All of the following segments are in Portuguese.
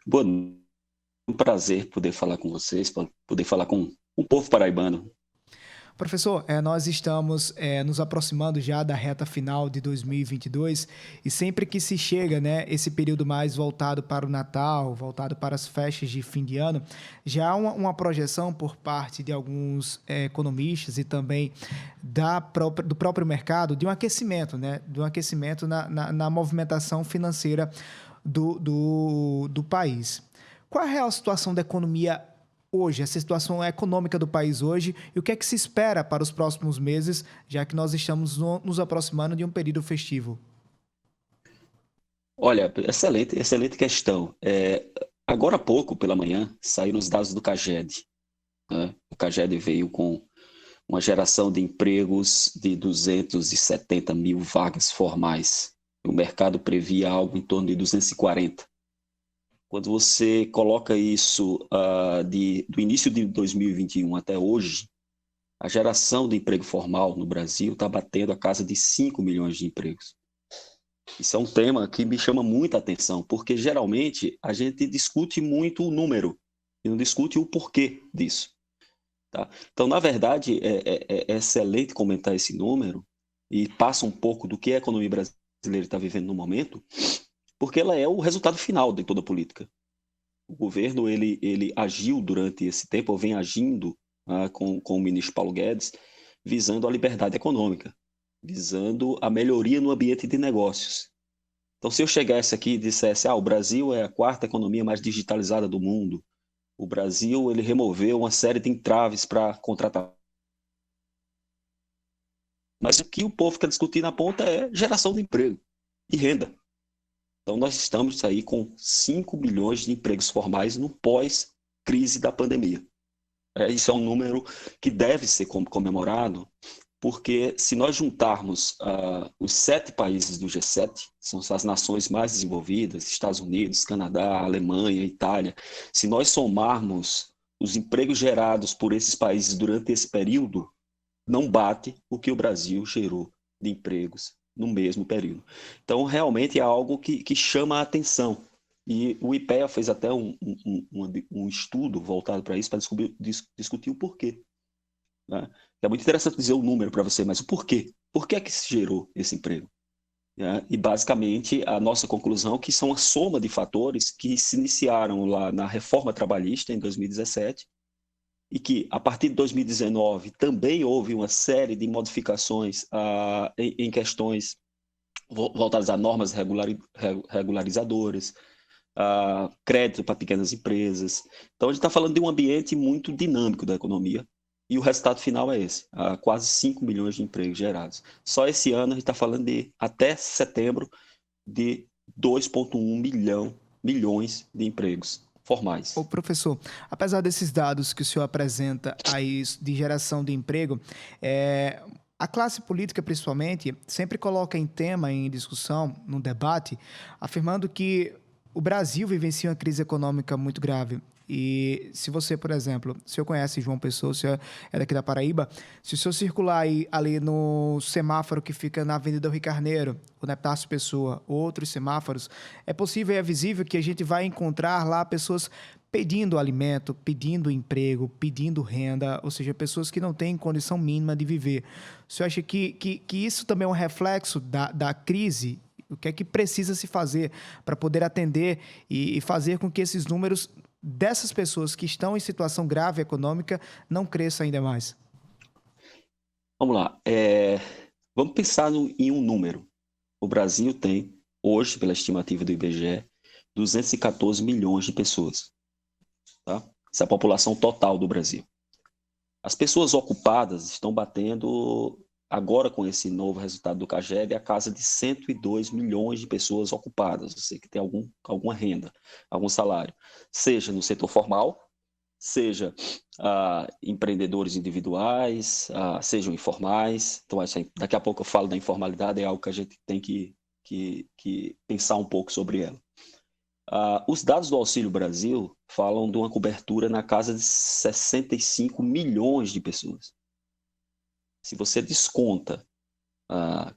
Boa noite, um prazer poder falar com vocês, poder falar com o povo paraibano. Professor, nós estamos nos aproximando já da reta final de 2022 e sempre que se chega, né, esse período mais voltado para o Natal, voltado para as festas de fim de ano, já há uma projeção por parte de alguns economistas e também do próprio mercado de um aquecimento, né, de um aquecimento na movimentação financeira do país. Qual é a real situação da economia hoje, a situação econômica do país hoje e o que é que se espera para os próximos meses, já que nós estamos nos aproximando de um período festivo? Olha, excelente, excelente questão. Agora há pouco, pela manhã, saíram os dados do CAGED, né? O CAGED veio com uma geração de empregos de 270 mil vagas formais. O mercado previa algo em torno de 240. Quando você coloca isso do início de 2021 até hoje, a geração de emprego formal no Brasil está batendo a casa de 5 milhões de empregos. Isso é um tema que me chama muita atenção, porque geralmente a gente discute muito o número e não discute o porquê disso. Tá? Então, na verdade, é excelente comentar esse número e passa um pouco do que a economia brasileira está vivendo no momento, porque ela é o resultado final de toda a política. O governo ele agiu durante esse tempo, ou vem agindo com o ministro Paulo Guedes, visando a liberdade econômica, visando a melhoria no ambiente de negócios. Então, se eu chegasse aqui e dissesse, o Brasil é a quarta economia mais digitalizada do mundo, o Brasil ele removeu uma série de entraves para contratar. Mas o que o povo quer discutir na ponta é geração de emprego e renda. Então, nós estamos aí com 5 milhões de empregos formais no pós-crise da pandemia. Isso é um número que deve ser comemorado, porque se nós juntarmos os 7 países do G7, são as nações mais desenvolvidas, Estados Unidos, Canadá, Alemanha, Itália, se nós somarmos os empregos gerados por esses países durante esse período, não bate o que o Brasil gerou de empregos no mesmo período. Então, realmente é algo que chama a atenção. E o IPEA fez até um estudo voltado para isso, para discutir o porquê. Né? É muito interessante dizer o número para você, mas o porquê? Por que é que se gerou esse emprego? Né? E, basicamente, a nossa conclusão é que são a soma de fatores que se iniciaram lá na reforma trabalhista, em 2017, e que, a partir de 2019, também houve uma série de modificações em questões voltadas a normas regularizadoras, crédito para pequenas empresas. Então, a gente está falando de um ambiente muito dinâmico da economia, e o resultado final é esse, quase 5 milhões de empregos gerados. Só esse ano a gente está falando de, até setembro, de 2,1 milhões de empregos Ô, formais. professor, apesar desses dados que o senhor apresenta aí de geração de emprego, a classe política, principalmente, sempre coloca em tema, em discussão, no debate, afirmando que o Brasil vivencia uma crise econômica muito grave. E se você, por exemplo, se o senhor conhece João Pessoa, se é daqui da Paraíba, se o senhor circular aí, ali no semáforo que fica na Avenida Rio Carneiro, o Epitácio Pessoa, outros semáforos, é possível e é visível que a gente vai encontrar lá pessoas pedindo alimento, pedindo emprego, pedindo renda, ou seja, pessoas que não têm condição mínima de viver. O senhor acha que isso também é um reflexo da crise? O que é que precisa se fazer para poder atender e fazer com que esses números dessas pessoas que estão em situação grave econômica não cresçam ainda mais? Vamos lá. Vamos pensar em um número. O Brasil tem, hoje, pela estimativa do IBGE, 214 milhões de pessoas. Tá? Essa é a população total do Brasil. As pessoas ocupadas estão batendo, agora com esse novo resultado do CAGED, a casa de 102 milhões de pessoas ocupadas, você que tem alguma renda, algum salário, seja no setor formal, seja empreendedores individuais, sejam informais. Então, daqui a pouco eu falo da informalidade, é algo que a gente tem que pensar um pouco sobre ela. Os dados do Auxílio Brasil falam de uma cobertura na casa de 65 milhões de pessoas. Se você desconta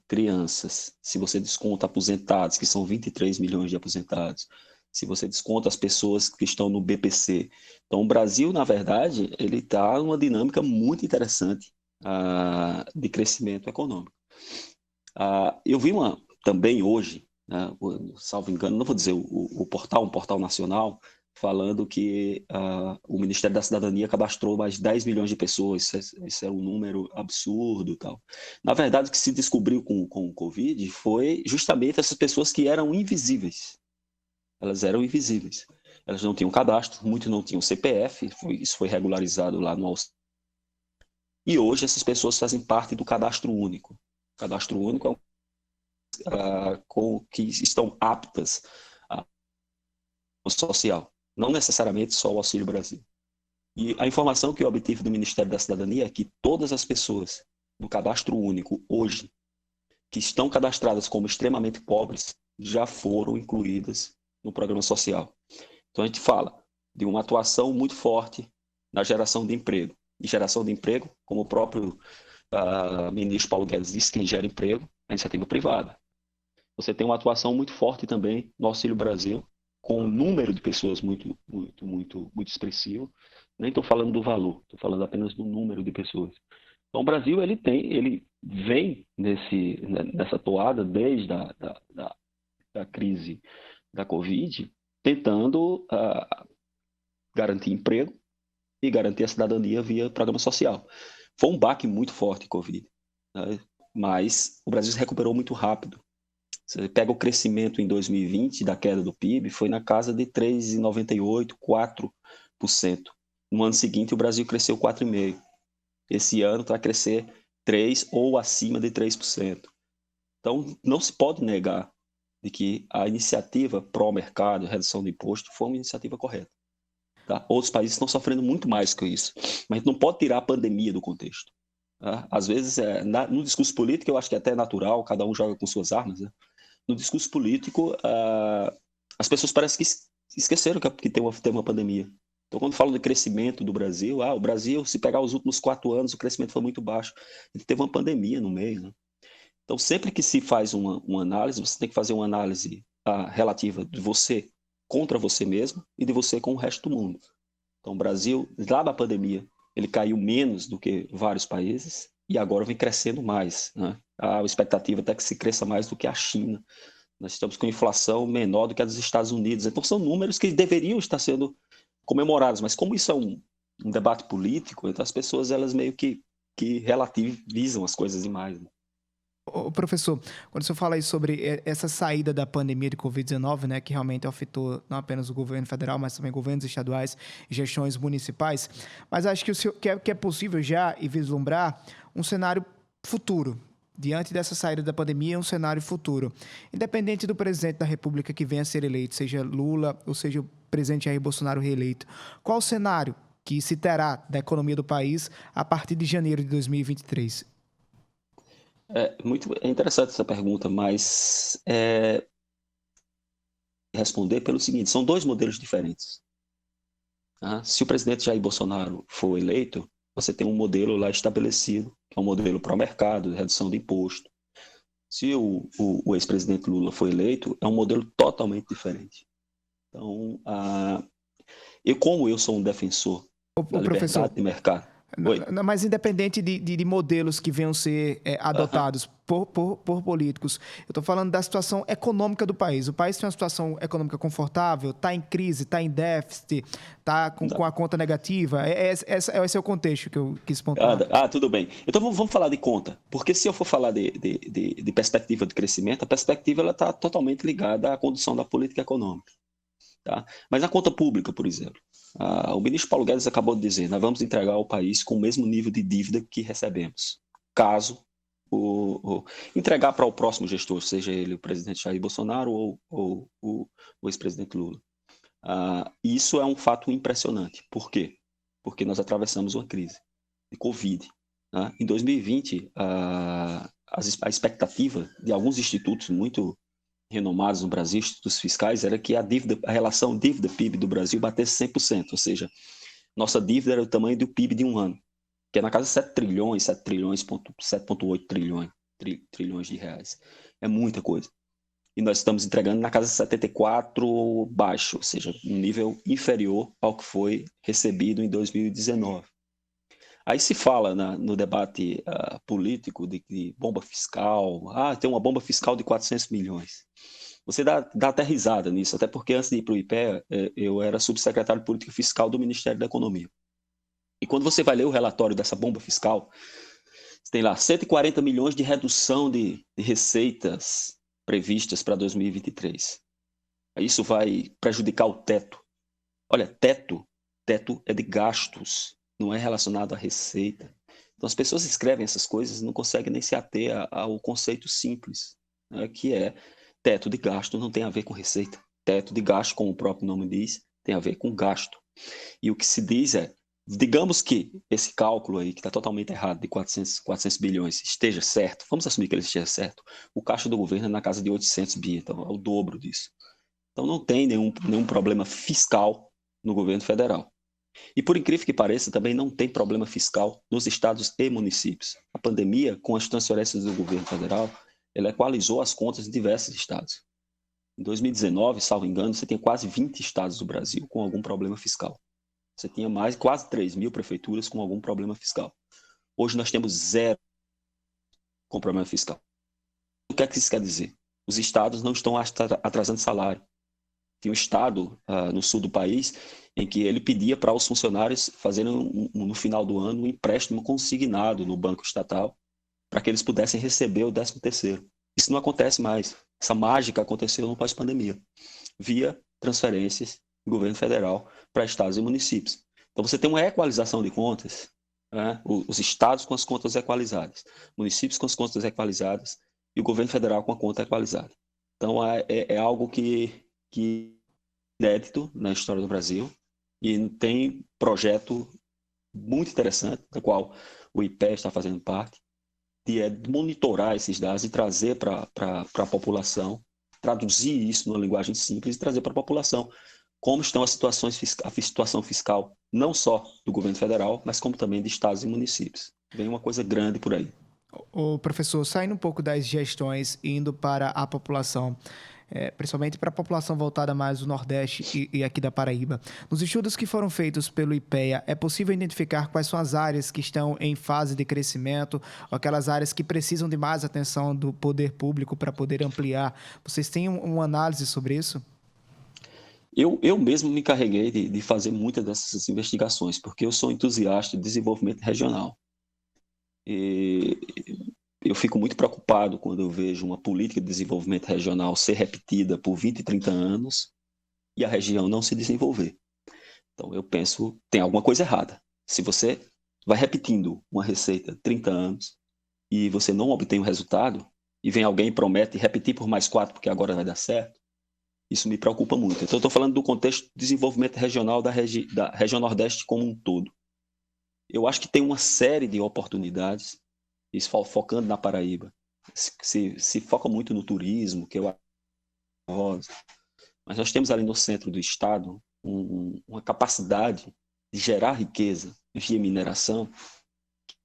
crianças, se você desconta aposentados, que são 23 milhões de aposentados, se você desconta as pessoas que estão no BPC. Então, o Brasil, na verdade, ele está numa dinâmica muito interessante de crescimento econômico. Eu vi também hoje, né, salvo engano, não vou dizer um portal nacional, falando que o Ministério da Cidadania cadastrou mais de 10 milhões de pessoas. Isso é um número absurdo. Tal. Na verdade, o que se descobriu com o Covid foi justamente essas pessoas que eram invisíveis. Elas eram invisíveis. Elas não tinham cadastro, muitos não tinham CPF, isso foi regularizado lá no auxílio. E hoje essas pessoas fazem parte do cadastro único. O cadastro único é que estão aptas ao social, não necessariamente só o Auxílio Brasil. E a informação que eu obtive do Ministério da Cidadania é que todas as pessoas no cadastro único hoje, que estão cadastradas como extremamente pobres, já foram incluídas no programa social. Então a gente fala de uma atuação muito forte na geração de emprego. E geração de emprego, como o próprio ministro Paulo Guedes disse, quem gera emprego é a iniciativa privada. Você tem uma atuação muito forte também no Auxílio Brasil, com um número de pessoas muito expressivo. Nem estou falando do valor, estou falando apenas do número de pessoas. Então o Brasil ele vem nessa toada desde da crise da Covid, tentando garantir emprego e garantir a cidadania via programa social. Foi um baque muito forte, Covid, né? Mas o Brasil se recuperou muito rápido. Você pega o crescimento em 2020 da queda do PIB, foi na casa de 3,98%, 4%. No ano seguinte, o Brasil cresceu 4,5%. Esse ano vai crescer 3% ou acima de 3%. Então, não se pode negar de que a iniciativa pró-mercado, redução de imposto, foi uma iniciativa correta. Tá? Outros países estão sofrendo muito mais com isso. Mas a gente não pode tirar a pandemia do contexto. Tá? Às vezes, no discurso político, eu acho que é até natural, cada um joga com suas armas, né? No discurso político, as pessoas parecem que esqueceram que tem uma pandemia. Então, quando falam de crescimento do Brasil, o Brasil, se pegar os últimos 4 anos, o crescimento foi muito baixo. Ele teve uma pandemia no meio, né? Então, sempre que se faz uma análise, você tem que fazer uma análise relativa de você contra você mesmo e de você com o resto do mundo. Então, o Brasil, lá da pandemia, ele caiu menos do que vários países e agora vem crescendo mais, né? A expectativa até que se cresça mais do que a China. Nós estamos com inflação menor do que a dos Estados Unidos. Então, são números que deveriam estar sendo comemorados, mas como isso é um debate político, então as pessoas elas meio que relativizam as coisas demais, né? Ô, professor, quando o senhor fala aí sobre essa saída da pandemia de Covid-19, né, que realmente afetou não apenas o governo federal, mas também governos estaduais e gestões municipais, mas acho que o senhor que é possível já e vislumbrar um cenário futuro, diante dessa saída da pandemia, um cenário futuro. Independente do presidente da República que venha a ser eleito, seja Lula ou seja o presidente Jair Bolsonaro reeleito, qual o cenário que se terá da economia do país a partir de janeiro de 2023? É interessante essa pergunta, mas responder pelo seguinte, são 2 modelos diferentes. Tá? Se o presidente Jair Bolsonaro for eleito, você tem um modelo lá estabelecido, que é um modelo pró-mercado, de redução de imposto. Se o ex-presidente Lula for eleito, é um modelo totalmente diferente. Então, como eu sou um defensor da Professor, liberdade de mercado... Oi? mas independente de modelos que venham ser adotados por políticos, eu estou falando da situação econômica do país. O país tem uma situação econômica confortável, está em crise, está em déficit, está com a conta negativa. Esse é o contexto que eu quis pontuar. Tudo bem. Então vamos falar de conta. Porque se eu for falar de perspectiva de crescimento, a perspectiva está totalmente ligada à condução da política econômica. Tá? Mas na conta pública, por exemplo, o ministro Paulo Guedes acabou de dizer, nós vamos entregar ao país com o mesmo nível de dívida que recebemos, caso entregar para o próximo gestor, seja ele o presidente Jair Bolsonaro ou o ex-presidente Lula. Isso é um fato impressionante. Por quê? Porque nós atravessamos uma crise de Covid. Né? Em 2020, a expectativa de alguns institutos muito renomados no Brasil, institutos fiscais, era que a relação dívida-PIB do Brasil batesse 100%, ou seja, nossa dívida era o tamanho do PIB de um ano, que é na casa de 7,8 trilhões de reais. É muita coisa. e nós estamos entregando na casa de 74 baixo, ou seja, um nível inferior ao que foi recebido em 2019. Aí se fala no debate político de bomba fiscal, tem uma bomba fiscal de 400 milhões. Você dá até risada nisso, até porque antes de ir para o IPEA, eu era subsecretário de Política Fiscal do Ministério da Economia. E quando você vai ler o relatório dessa bomba fiscal, tem lá 140 milhões de redução de receitas previstas para 2023. Isso vai prejudicar o teto. Olha, teto é de gastos, não é relacionado à receita. Então as pessoas escrevem essas coisas e não conseguem nem se ater ao conceito simples, né, que é teto de gasto não tem a ver com receita. Teto de gasto, como o próprio nome diz, tem a ver com gasto. E o que se diz é, digamos que esse cálculo aí, que está totalmente errado, de 400 bilhões, esteja certo, vamos assumir que ele esteja certo, o caixa do governo é na casa de 800 bi, então é o dobro disso. Então não tem nenhum problema fiscal no governo federal. E por incrível que pareça, também não tem problema fiscal nos estados e municípios. A pandemia, com as transferências do governo federal, ela equalizou as contas de diversos estados. Em 2019, salvo engano, você tem quase 20 estados do Brasil com algum problema fiscal. Você tinha quase 3 mil prefeituras com algum problema fiscal. Hoje nós temos 0 com problema fiscal. O que é que isso quer dizer? Os estados não estão atrasando salário. Tinha um estado no sul do país em que ele pedia para os funcionários fazerem no final do ano um empréstimo consignado no banco estatal para que eles pudessem receber o 13º. Isso não acontece mais. Essa mágica aconteceu no pós-pandemia, via transferências do governo federal para estados e municípios. Então você tem uma equalização de contas, né? Os estados com as contas equalizadas, municípios com as contas equalizadas e o governo federal com a conta equalizada. Então é algo que inédito na história do Brasil e tem projeto muito interessante, da qual o IPEA está fazendo parte, de monitorar esses dados e trazer para a população, traduzir isso numa linguagem simples e trazer para a população como estão a situação fiscal, não só do governo federal, mas como também de estados e municípios. Vem uma coisa grande por aí. O professor, saindo um pouco das gestões e indo para a população, principalmente para a população voltada mais do Nordeste e aqui da Paraíba. Nos estudos que foram feitos pelo IPEA, é possível identificar quais são as áreas que estão em fase de crescimento, ou aquelas áreas que precisam de mais atenção do poder público para poder ampliar. Vocês têm uma análise sobre isso? Eu mesmo me encarreguei de fazer muitas dessas investigações, porque eu sou entusiasta de desenvolvimento regional. E eu fico muito preocupado quando eu vejo uma política de desenvolvimento regional ser repetida por 20, 30 anos e a região não se desenvolver. Então eu penso, tem alguma coisa errada. Se você vai repetindo uma receita 30 anos e você não obtém o resultado, e vem alguém e promete repetir por mais 4 porque agora vai dar certo, isso me preocupa muito. Então eu estou falando do contexto de desenvolvimento regional da região Nordeste como um todo. Eu acho que tem uma série de oportunidades, isso focando na Paraíba, se foca muito no turismo, que eu acho, mas nós temos ali no centro do estado uma capacidade de gerar riqueza via mineração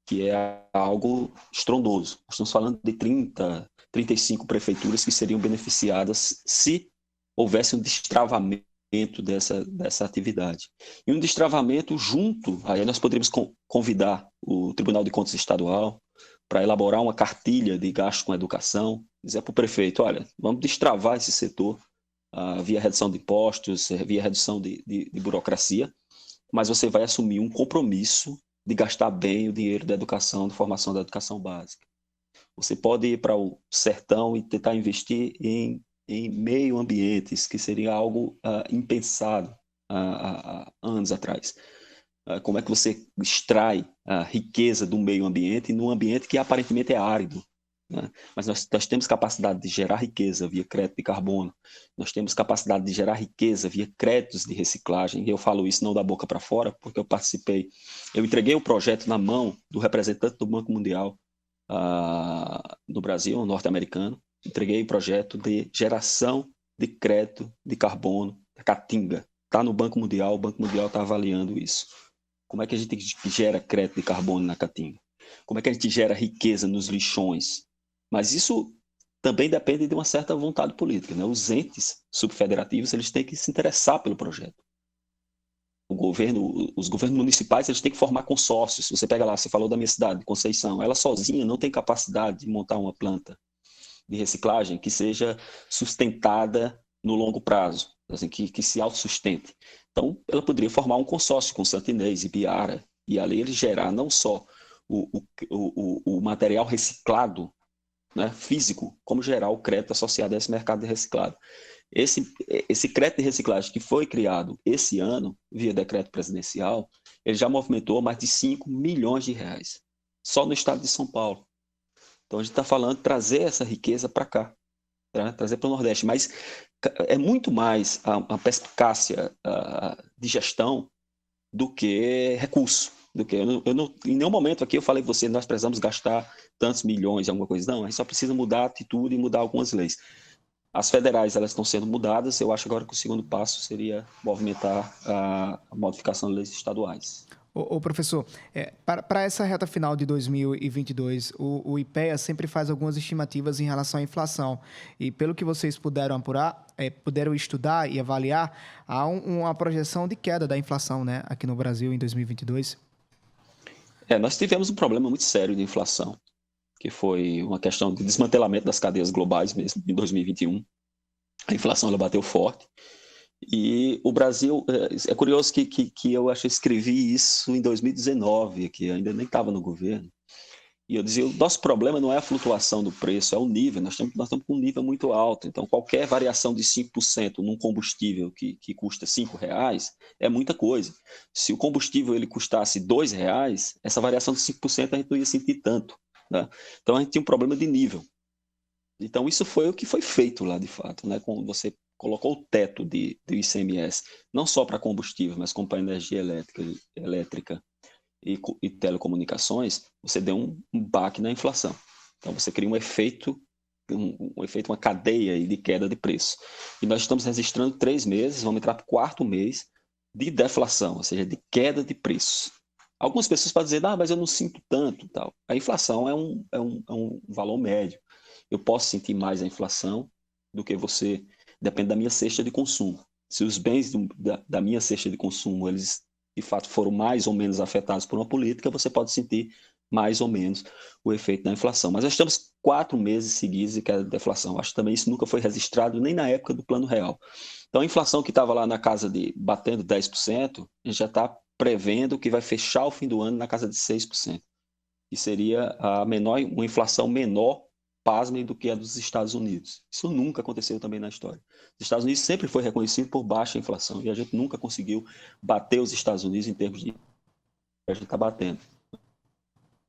que é algo estrondoso. Nós estamos falando de 30, 35 prefeituras que seriam beneficiadas se houvesse um destravamento dessa atividade. E um destravamento junto, aí nós poderíamos convidar o Tribunal de Contas Estadual para elaborar uma cartilha de gasto com educação, dizer para o prefeito, olha, vamos destravar esse setor via redução de impostos, via redução de burocracia, mas você vai assumir um compromisso de gastar bem o dinheiro da educação, de formação da educação básica. Você pode ir para o sertão e tentar investir em meio ambientes, que seria algo impensado há anos atrás. Como é que você extrai a riqueza do meio ambiente num ambiente que aparentemente é árido, né? Mas nós temos capacidade de gerar riqueza via crédito de carbono, nós temos capacidade de gerar riqueza via créditos de reciclagem, e eu falo isso não da boca para fora, porque eu entreguei o projeto na mão do representante do Banco Mundial no Brasil, norte-americano, entreguei o projeto de geração de crédito de carbono da Caatinga. Está no Banco Mundial, o Banco Mundial está avaliando isso. Como é que a gente gera crédito de carbono na Caatinga? Como é que a gente gera riqueza nos lixões? Mas isso também depende de uma certa vontade política, né? Os entes subfederativos, eles têm que se interessar pelo projeto. Os governos municipais, eles têm que formar consórcios. Você pega lá, você falou da minha cidade, Conceição, ela sozinha não tem capacidade de montar uma planta de reciclagem que seja sustentada no longo prazo, assim, que se autossustente. Então, ela poderia formar um consórcio com Santa Inês e Biara, e ali ele gerar não só o material reciclado, né, físico, como gerar o crédito associado a esse mercado de reciclado. Esse crédito de reciclagem que foi criado esse ano, via decreto presidencial, ele já movimentou mais de 5 milhões de reais, só no estado de São Paulo. Então a gente está falando de trazer essa riqueza para cá, tá? Trazer para o Nordeste, mas é muito mais a perspicácia de gestão do que recurso. Em nenhum momento aqui eu falei para você, nós precisamos gastar tantos milhões, alguma coisa. Não, a gente só precisa mudar a atitude e mudar algumas leis. As federais, elas estão sendo mudadas, eu acho agora que o segundo passo seria movimentar a modificação de leis estaduais. Ô, professor, para essa reta final de 2022, o IPEA sempre faz algumas estimativas em relação à inflação. E pelo que vocês puderam apurar, puderam estudar e avaliar, há uma projeção de queda da inflação, né, aqui no Brasil em 2022. Nós tivemos um problema muito sério de inflação, que foi uma questão de desmantelamento das cadeias globais mesmo, em 2021. A inflação ela bateu forte. E o Brasil, é curioso que eu acho que escrevi isso em 2019, que ainda nem estava no governo, e eu dizia, o nosso problema não é a flutuação do preço, é o nível, nós estamos com um nível muito alto, então qualquer variação de 5% num combustível que custa R$5 é muita coisa. Se o combustível ele custasse R$2, essa variação de 5% a gente não ia sentir tanto, né? Então a gente tinha um problema de nível. Então isso foi o que foi feito lá de fato, né? Quando você colocou o teto do ICMS, não só para combustível, mas como para energia elétrica e telecomunicações, você deu um baque na inflação. Então você cria um efeito, uma cadeia de queda de preço. E nós estamos registrando 3 meses, vamos entrar para o 4º mês de deflação, ou seja, de queda de preços. Algumas pessoas podem dizer, mas eu não sinto tanto. Tal. A inflação é um valor médio. Eu posso sentir mais a inflação do que você, depende da minha cesta de consumo. Se os bens da minha cesta de consumo, eles de fato foram mais ou menos afetados por uma política, você pode sentir mais ou menos o efeito da inflação. Mas nós estamos 4 meses seguidos de queda de deflação. Acho que também isso nunca foi registrado nem na época do Plano Real. Então a inflação que estava lá na casa de batendo 10%, a gente já está prevendo que vai fechar o fim do ano na casa de 6%. Que seria uma inflação menor, pasmem, do que a dos Estados Unidos. Isso nunca aconteceu também na história. Os Estados Unidos sempre foi reconhecido por baixa inflação e a gente nunca conseguiu bater os Estados Unidos em termos de a gente está batendo.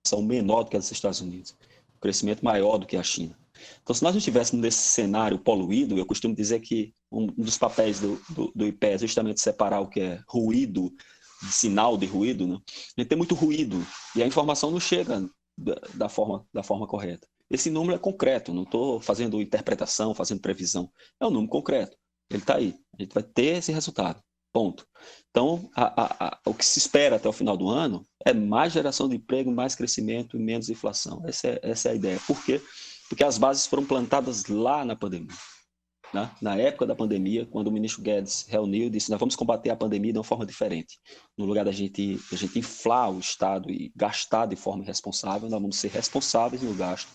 São menor do que a dos Estados Unidos, um crescimento maior do que a China. Então, se nós não estivéssemos nesse cenário poluído, eu costumo dizer que um dos papéis do IPEA é justamente separar o que é ruído, de sinal de ruído, né? A gente tem muito ruído e a informação não chega da forma correta. Esse número é concreto, não estou fazendo interpretação, fazendo previsão. É um número concreto, ele está aí. A gente vai ter esse resultado, ponto. Então, o que se espera até o final do ano é mais geração de emprego, mais crescimento e menos inflação. Essa é a ideia. Por quê? Porque as bases foram plantadas lá na pandemia. Né? Na época da pandemia, quando o ministro Guedes reuniu e disse, nós vamos combater a pandemia de uma forma diferente. No lugar da gente inflar o Estado e gastar de forma irresponsável, nós vamos ser responsáveis no gasto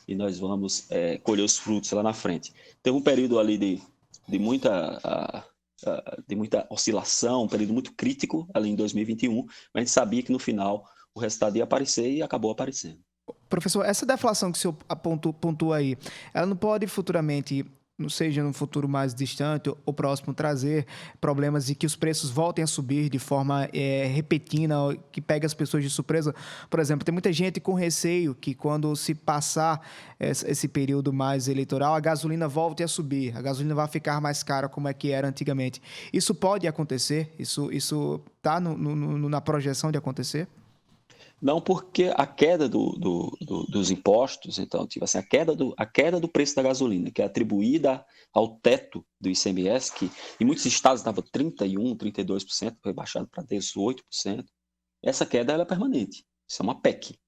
e nós vamos colher os frutos lá na frente. Teve um período ali de muita oscilação, um período muito crítico ali em 2021, mas a gente sabia que no final o resultado ia aparecer e acabou aparecendo. Professor, essa deflação que o senhor pontua aí, ela não pode futuramente, não seja no futuro mais distante ou próximo, trazer problemas de que os preços voltem a subir de forma repentina, que pega as pessoas de surpresa? Por exemplo, tem muita gente com receio que quando se passar esse período mais eleitoral, a gasolina volte a subir, a gasolina vai ficar mais cara como é que era antigamente. Isso pode acontecer? Isso está na projeção de acontecer? Não, porque a queda dos impostos, então, tipo assim, a queda do preço da gasolina, que é atribuída ao teto do ICMS, que em muitos estados estava 31%, 32%, foi baixado para 18%, essa queda ela é permanente. Isso é uma PEC.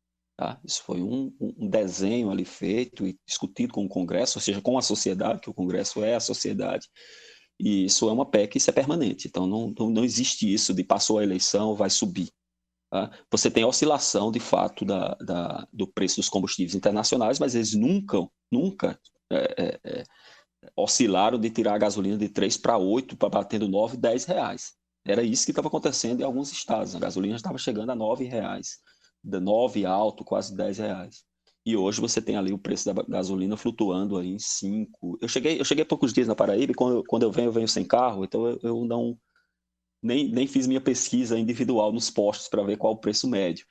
Tá? Isso foi um desenho ali feito e discutido com o Congresso, ou seja, com a sociedade, que o Congresso é a sociedade, e isso é uma PEC, isso é permanente. Então, não existe isso de passou a eleição, vai subir. Tá? Você tem oscilação, de fato, do preço dos combustíveis internacionais, mas eles nunca oscilaram de tirar a gasolina de 3 para 8, para batendo 9, 10 reais. Era isso que estava acontecendo em alguns estados. A gasolina estava chegando a 9 reais, de 9 alto, quase 10 reais. E hoje você tem ali o preço da gasolina flutuando aí em 5. Eu cheguei há poucos dias na Paraíba e quando eu venho sem carro, então eu não nem fiz minha pesquisa individual nos postos para ver qual o preço médio.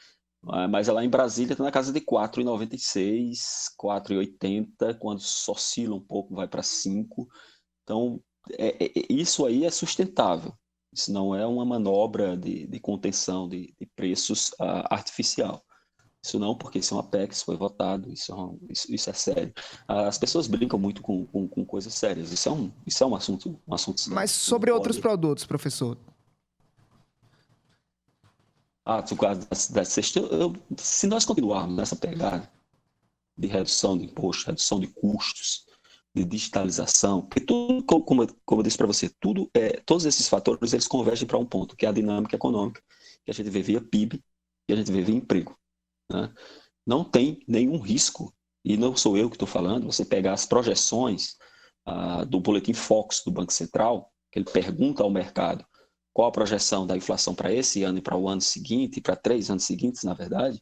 Mas lá em Brasília está na casa de R$ 4,96, R$ 4,80, quando oscila um pouco vai para 5. Então, isso aí é sustentável. Isso não é uma manobra de contenção de preços artificial. Isso não, porque isso é uma PEC, isso foi votado, isso é sério. As pessoas brincam muito com coisas sérias. Isso é um assunto sério. Mas Você não sobre outros pode... produtos, professor? No caso da sexta, se nós continuarmos nessa pegada de redução de imposto, redução de custos, de digitalização, porque tudo, como eu disse para você, todos esses fatores eles convergem para um ponto, que é a dinâmica econômica, que a gente vê via PIB e a gente vê via emprego. Né? Não tem nenhum risco, e não sou eu que estou falando, você pegar as projeções do Boletim Focus do Banco Central, que ele pergunta ao mercado qual a projeção da inflação para esse ano e para o ano seguinte, e para 3 anos seguintes, na verdade,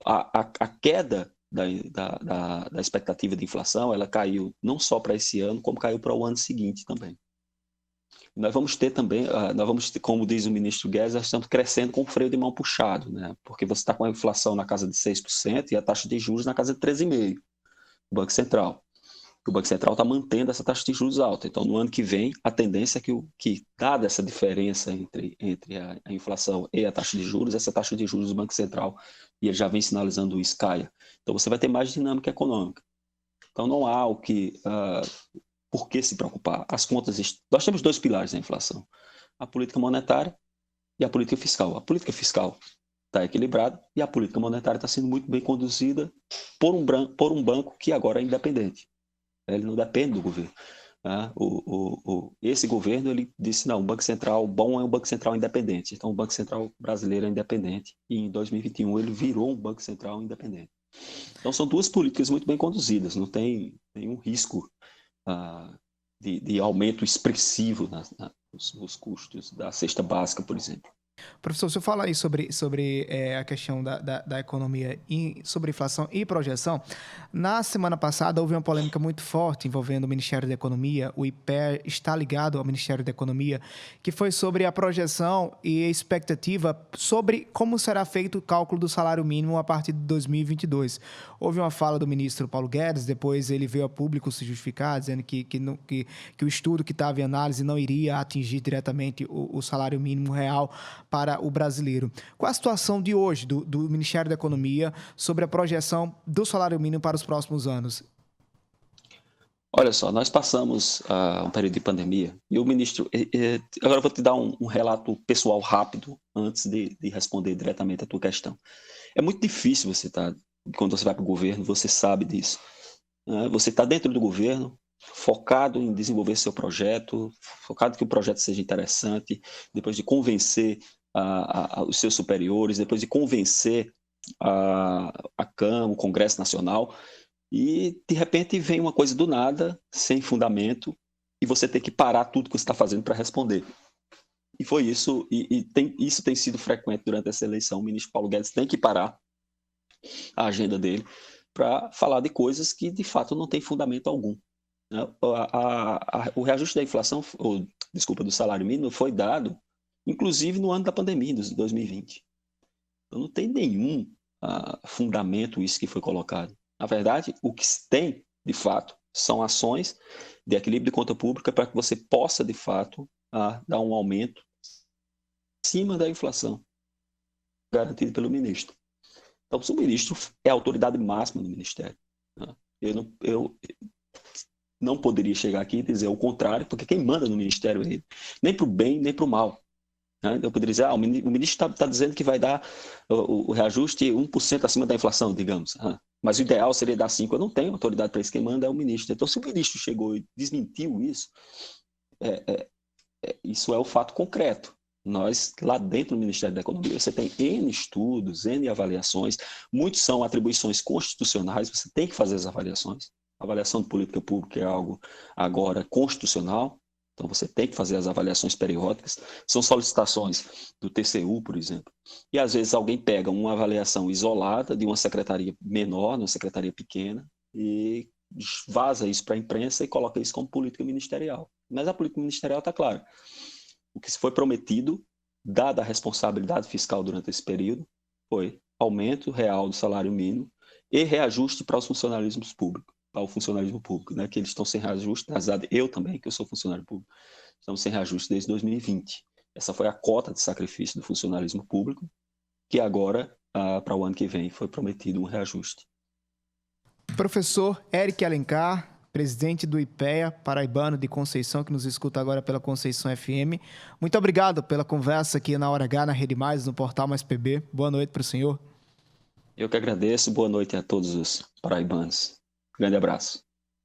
a queda da expectativa de inflação, ela caiu não só para esse ano, como caiu para o ano seguinte também. Nós vamos ter também, como diz o ministro Guedes, nós estamos crescendo com o freio de mão puxado, né? Porque você está com a inflação na casa de 6% e a taxa de juros na casa de 13,5%, do Banco Central. O Banco Central está mantendo essa taxa de juros alta. Então, no ano que vem, a tendência é que dada essa diferença entre a inflação e a taxa de juros, essa taxa de juros do Banco Central, e ele já vem sinalizando isso, caia. Então, você vai ter mais dinâmica econômica. Então, não há por que se preocupar. Nós temos 2 pilares da inflação: a política monetária e a política fiscal. A política fiscal está equilibrada e a política monetária está sendo muito bem conduzida por um banco que agora é independente. Ele não depende do governo. Né? Esse governo ele disse, não, o Banco Central bom é um Banco Central independente. Então, o Banco Central brasileiro é independente e em 2021 ele virou um Banco Central independente. Então, são 2 políticas muito bem conduzidas, não tem nenhum risco de aumento expressivo nos custos da cesta básica, por exemplo. Professor, o senhor fala aí sobre a questão da economia, sobre inflação e projeção. Na semana passada, houve uma polêmica muito forte envolvendo o Ministério da Economia. O IPEA está ligado ao Ministério da Economia, que foi sobre a projeção e a expectativa sobre como será feito o cálculo do salário mínimo a partir de 2022. Houve uma fala do ministro Paulo Guedes, depois ele veio a público se justificar, dizendo que o estudo que estava em análise não iria atingir diretamente o salário mínimo real para o brasileiro. Qual a situação de hoje do Ministério da Economia sobre a projeção do salário mínimo para os próximos anos? Olha só, nós passamos um período de pandemia e o ministro... agora eu vou te dar um relato pessoal rápido antes de responder diretamente a tua questão. É muito difícil quando você vai para o governo, você sabe disso. Você está dentro do governo, focado em desenvolver seu projeto, focado que o projeto seja interessante, depois de convencer os seus superiores, depois de convencer a Câmara, o Congresso Nacional, e de repente vem uma coisa do nada, sem fundamento, e você tem que parar tudo que você está fazendo para responder. E foi isso, isso tem sido frequente durante essa eleição. O ministro Paulo Guedes tem que parar a agenda dele para falar de coisas que de fato não tem fundamento algum. O reajuste da inflação, do salário mínimo, foi dado inclusive no ano da pandemia, de 2020. Então não tem nenhum fundamento isso que foi colocado. Na verdade, o que se tem, de fato, são ações de equilíbrio de conta pública para que você possa, de fato, dar um aumento acima da inflação garantido pelo ministro. Então, o ministro é a autoridade máxima do ministério. Né? Eu não poderia chegar aqui e dizer o contrário, porque quem manda no ministério é ele. Nem para o bem, nem para o mal. Né? Eu poderia dizer, o ministro está dizendo que vai dar o reajuste 1% acima da inflação, digamos. Mas o ideal seria dar 5%. Eu não tenho autoridade para isso, quem manda é o ministro. Então, se o ministro chegou e desmentiu isso, isso é o fato concreto. Nós, lá dentro do Ministério da Economia, você tem N estudos, N avaliações, muitos são atribuições constitucionais, você tem que fazer as avaliações. A avaliação de política pública é algo agora constitucional, então você tem que fazer as avaliações periódicas. São solicitações do TCU, por exemplo. E às vezes alguém pega uma avaliação isolada de uma secretaria menor, de uma secretaria pequena, e vaza isso para a imprensa e coloca isso como política ministerial. Mas a política ministerial está clara. O que se foi prometido, dada a responsabilidade fiscal durante esse período, foi aumento real do salário mínimo e reajuste para os funcionalismos públicos, para o funcionalismo público, né, que eles estão sem reajuste, eu também, que eu sou funcionário público, estamos sem reajuste desde 2020. Essa foi a cota de sacrifício do funcionalismo público, que agora, para o ano que vem, foi prometido um reajuste. Professor Eric Alencar, presidente do IPEA, paraibano de Conceição, que nos escuta agora pela Conceição FM. Muito obrigado pela conversa aqui na Hora H, na Rede Mais, no Portal Mais PB. Boa noite para o senhor. Eu que agradeço. Boa noite a todos os paraibanos. Grande abraço.